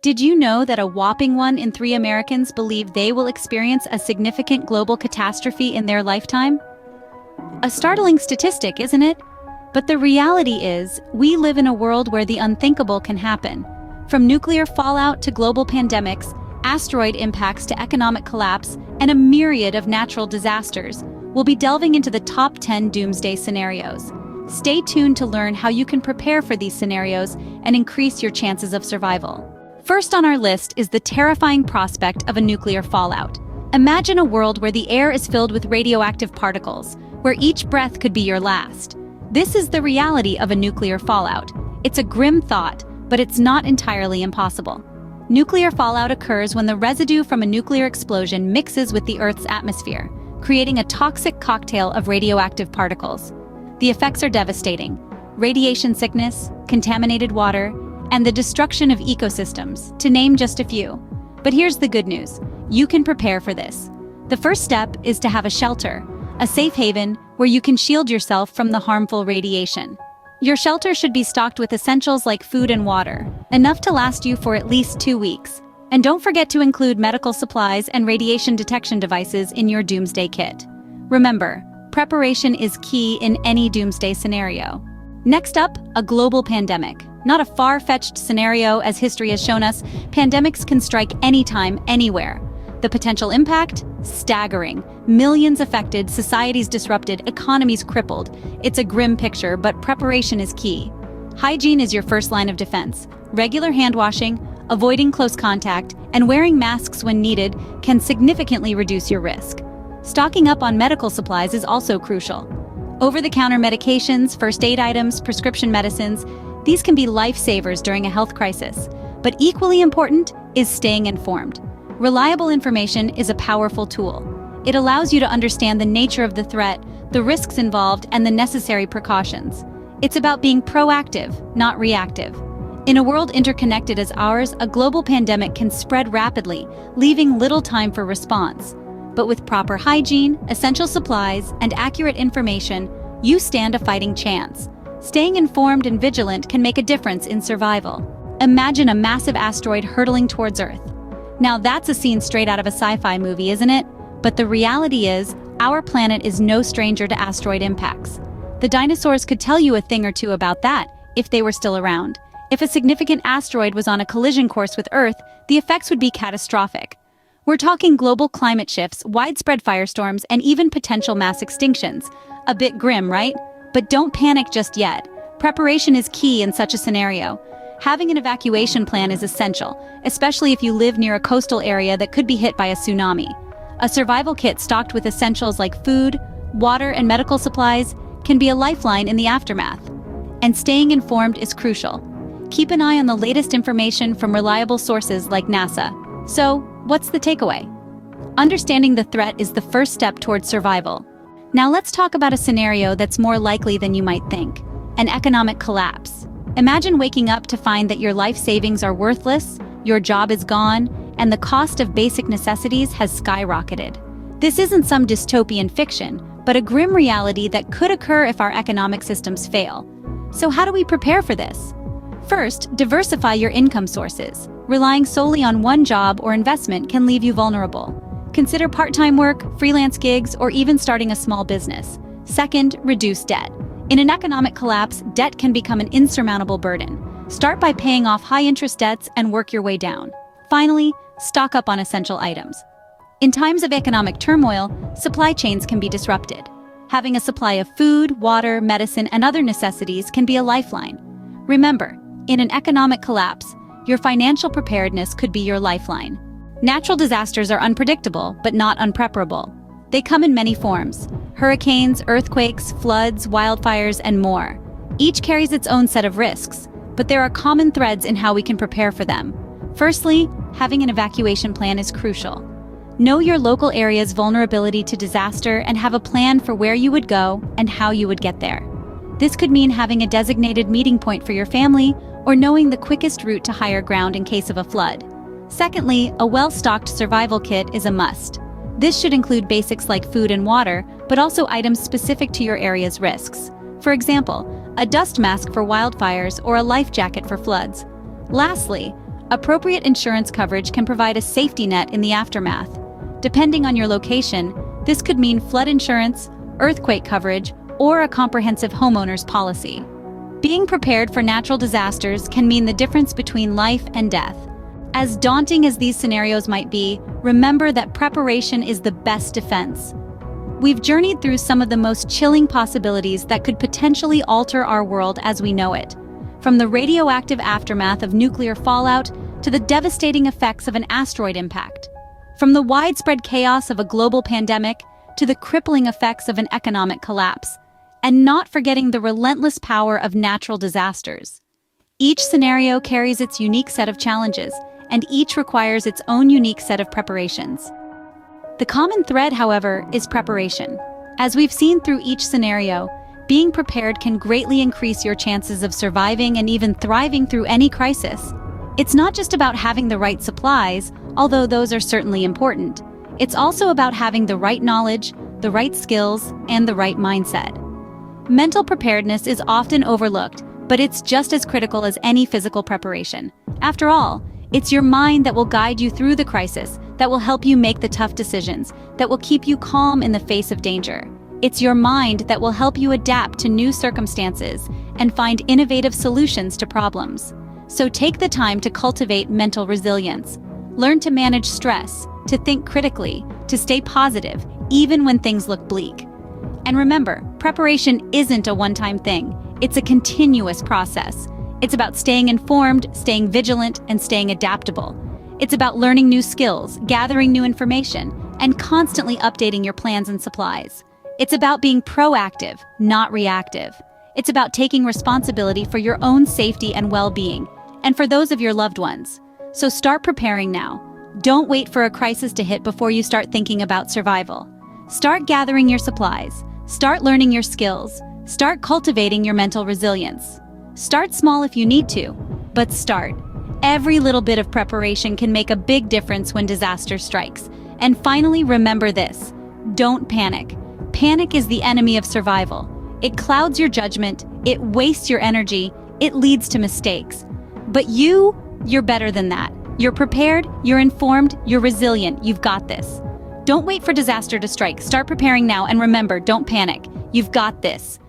Did you know that a whopping 1 in 3 Americans believe they will experience a significant global catastrophe in their lifetime? A startling statistic, isn't it? But the reality is, we live in a world where the unthinkable can happen. From nuclear fallout to global pandemics, asteroid impacts to economic collapse, and a myriad of natural disasters, we'll be delving into the top 10 doomsday scenarios. Stay tuned to learn how you can prepare for these scenarios and increase your chances of survival. First on our list is the terrifying prospect of a nuclear fallout. Imagine a world where the air is filled with radioactive particles, where each breath could be your last. This is the reality of a nuclear fallout. It's a grim thought, but it's not entirely impossible. Nuclear fallout occurs when the residue from a nuclear explosion mixes with the Earth's atmosphere, creating a toxic cocktail of radioactive particles. The effects are devastating: radiation sickness, contaminated water, and the destruction of ecosystems, to name just a few. But here's the good news: you can prepare for this. The first step is to have a shelter, a safe haven where you can shield yourself from the harmful radiation. Your shelter should be stocked with essentials like food and water, enough to last you for at least 2 weeks. And don't forget to include medical supplies and radiation detection devices in your doomsday kit. Remember, preparation is key in any doomsday scenario. Next up, a global pandemic. Not a far-fetched scenario, as history has shown us, pandemics can strike anytime, anywhere. The potential impact? Staggering. Millions affected, societies disrupted, economies crippled. It's a grim picture, but preparation is key. Hygiene is your first line of defense. Regular hand washing, avoiding close contact, and wearing masks when needed can significantly reduce your risk. Stocking up on medical supplies is also crucial. Over-the-counter medications, first aid items, prescription medicines, these can be lifesavers during a health crisis. But equally important is staying informed. Reliable information is a powerful tool. It allows you to understand the nature of the threat, the risks involved, and the necessary precautions. It's about being proactive, not reactive. In a world interconnected as ours, a global pandemic can spread rapidly, leaving little time for response. But with proper hygiene, essential supplies, and accurate information, you stand a fighting chance. Staying informed and vigilant can make a difference in survival. Imagine a massive asteroid hurtling towards Earth. Now that's a scene straight out of a sci-fi movie, isn't it? But the reality is, our planet is no stranger to asteroid impacts. The dinosaurs could tell you a thing or two about that, if they were still around. If a significant asteroid was on a collision course with Earth, the effects would be catastrophic. We're talking global climate shifts, widespread firestorms, and even potential mass extinctions. A bit grim, right? But don't panic just yet. Preparation is key in such a scenario. Having an evacuation plan is essential, especially if you live near a coastal area that could be hit by a tsunami. A survival kit stocked with essentials like food, water, and medical supplies can be a lifeline in the aftermath. And staying informed is crucial. Keep an eye on the latest information from reliable sources like NASA. So, what's the takeaway? Understanding the threat is the first step towards survival. Now let's talk about a scenario that's more likely than you might think: an economic collapse. Imagine waking up to find that your life savings are worthless, your job is gone, and the cost of basic necessities has skyrocketed. This isn't some dystopian fiction, but a grim reality that could occur if our economic systems fail. So how do we prepare for this? First, diversify your income sources. Relying solely on one job or investment can leave you vulnerable. Consider part-time work, freelance gigs, or even starting a small business. Second, reduce debt. In an economic collapse, debt can become an insurmountable burden. Start by paying off high-interest debts and work your way down. Finally, stock up on essential items. In times of economic turmoil, supply chains can be disrupted. Having a supply of food, water, medicine, and other necessities can be a lifeline. Remember, in an economic collapse, your financial preparedness could be your lifeline. Natural disasters are unpredictable, but not unpreparable. They come in many forms: hurricanes, earthquakes, floods, wildfires, and more. Each carries its own set of risks, but there are common threads in how we can prepare for them. Firstly, having an evacuation plan is crucial. Know your local area's vulnerability to disaster and have a plan for where you would go and how you would get there. This could mean having a designated meeting point for your family or knowing the quickest route to higher ground in case of a flood. Secondly, a well-stocked survival kit is a must. This should include basics like food and water, but also items specific to your area's risks. For example, a dust mask for wildfires or a life jacket for floods. Lastly, Appropriate insurance coverage can provide a safety net in the aftermath. Depending on your location, this could mean flood insurance, earthquake coverage, or a comprehensive homeowner's policy. Being prepared for natural disasters can mean the difference between life and death. As daunting as these scenarios might be, remember that preparation is the best defense. We've journeyed through some of the most chilling possibilities that could potentially alter our world as we know it. From the radioactive aftermath of nuclear fallout to the devastating effects of an asteroid impact. From the widespread chaos of a global pandemic to the crippling effects of an economic collapse. And not forgetting the relentless power of natural disasters. Each scenario carries its unique set of challenges, and each requires its own unique set of preparations. The common thread, however, is preparation. As we've seen through each scenario, being prepared can greatly increase your chances of surviving and even thriving through any crisis. It's not just about having the right supplies, although those are certainly important. It's also about having the right knowledge, the right skills, and the right mindset. Mental preparedness is often overlooked, but it's just as critical as any physical preparation. After all, it's your mind that will guide you through the crisis, that will help you make the tough decisions, that will keep you calm in the face of danger. It's your mind that will help you adapt to new circumstances and find innovative solutions to problems. So take the time to cultivate mental resilience. Learn to manage stress, to think critically, to stay positive, even when things look bleak. And remember, preparation isn't a one-time thing. It's a continuous process. It's about staying informed, staying vigilant, and staying adaptable. It's about learning new skills, gathering new information, and constantly updating your plans and supplies. It's about being proactive, not reactive. It's about taking responsibility for your own safety and well-being, and for those of your loved ones. So start preparing now. Don't wait for a crisis to hit before you start thinking about survival. Start gathering your supplies. Start learning your skills. Start cultivating your mental resilience. Start small if you need to, but start. Every little bit of preparation can make a big difference when disaster strikes. And finally, remember this: don't panic. Panic is the enemy of survival. It clouds your judgment, it wastes your energy, it leads to mistakes. But you're better than that. You're prepared, you're informed, you're resilient, you've got this. Don't wait for disaster to strike. Start preparing now, and remember, don't panic. You've got this.